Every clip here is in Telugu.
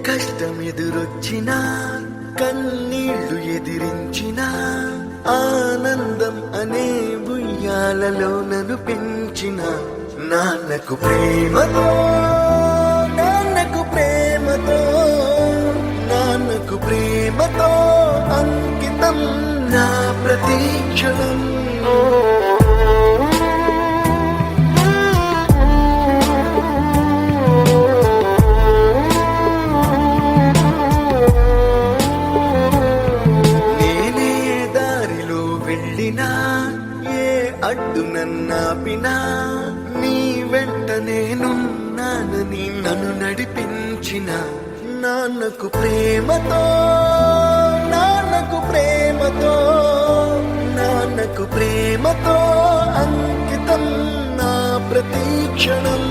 కష్టమెదురొచ్చినా కన్నీళ్లు ఎదిరించిన ఆనందం అనే ఉయ్యాలలో నన్ను పెంచిన నాన్నకు ప్రేమతో నాన్నకు ప్రేమతో నాన్నకు ప్రేమతో అంకితం నా ప్రతీక్షణం. అడ్డు నన్నాపినా నీ వెంట నేనున్నానని నన్ను నడిపించిన నాన్నకు ప్రేమతో నాన్నకు ప్రేమతో నాన్నకు ప్రేమతో అంకితం నా ప్రతీక్షణం.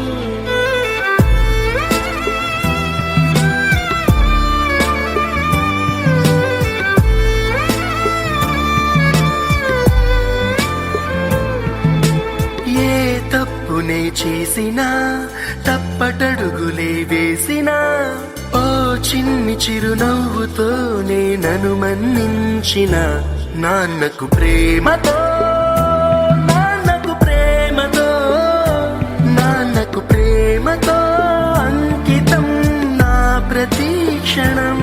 తప్పునే చేసినా తప్పటడుగులే వేసినా ఓ చిన్ని చిరునవ్వుతోనే నన్ను మన్నించిన నాన్నకు ప్రేమతో నాన్నకు ప్రేమతో నాన్నకు ప్రేమతో అంకితం నా ప్రతీక్షణం.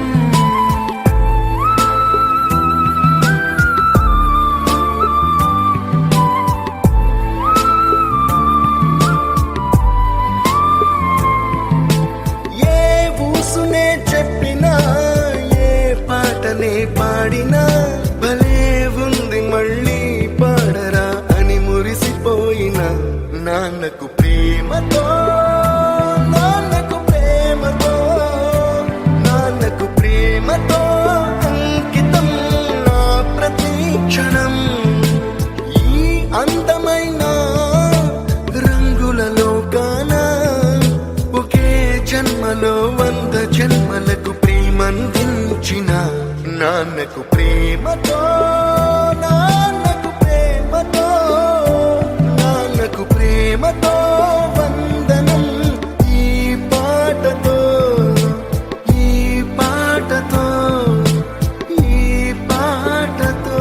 పాడినా భలే ఉంది మళ్ళీ పాడరా అని మురిసిపోయిన నాన్నకు ప్రేమతో నాన్నకు ప్రేమతో నాన్నకు ప్రేమతో అంకితం నా ప్రతీక్షణం. ఈ అందమైన రంగులలో కానా ఒకే జన్మలో 100 జన్మలకు ప్రేమందించిన నాన్నకు ప్రేమతో నాన్నకు ప్రేమతో నాన్నకు ప్రేమతో వందనం. ఈ పాటతో ఈ పాటతో ఈ పాటతో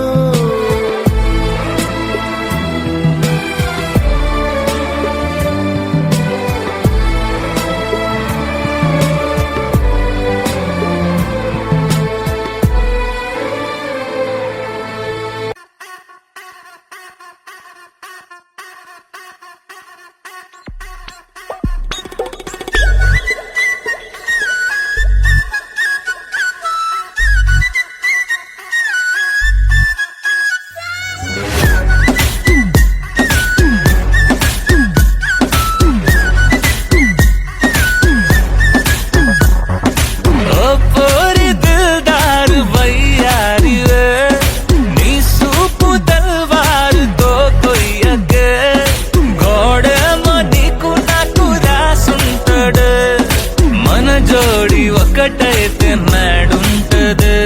ఒకటైతే నాడుంటదే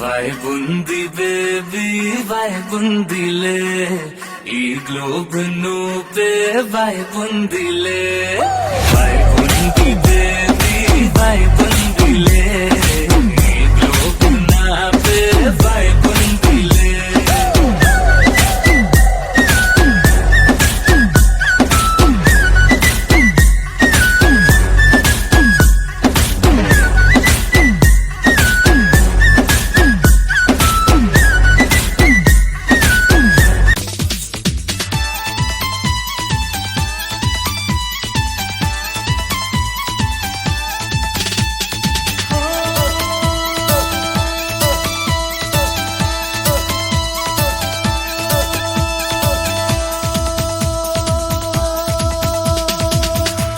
వైబుంది బేబీ వైబుందిలే ఈ గ్లోబ్ నువ్వే వైబుందిలే వైబుంది బేబీ వైబుందిలే ఈ గ్లోబ్ నావే వైబుందిలే.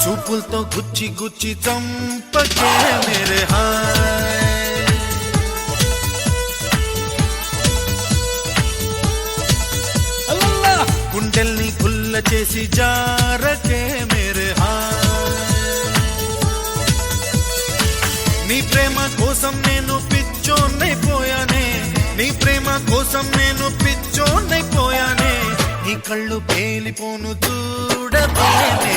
చూపులతో గుచ్చి గుచ్చి చంపకే మేరే హాయ్ అల్లల్లా గుండెల్ని గుల్ల చేసి జారకే మేరే హాయ్. నీ ప్రేమ కోసం నేను పిచ్చోన్నైపోయానే నీ ప్రేమ కోసం నేను పిచ్చోన్నైపోయానే నీ కళ్ళు పేలిపోను చూడబోయే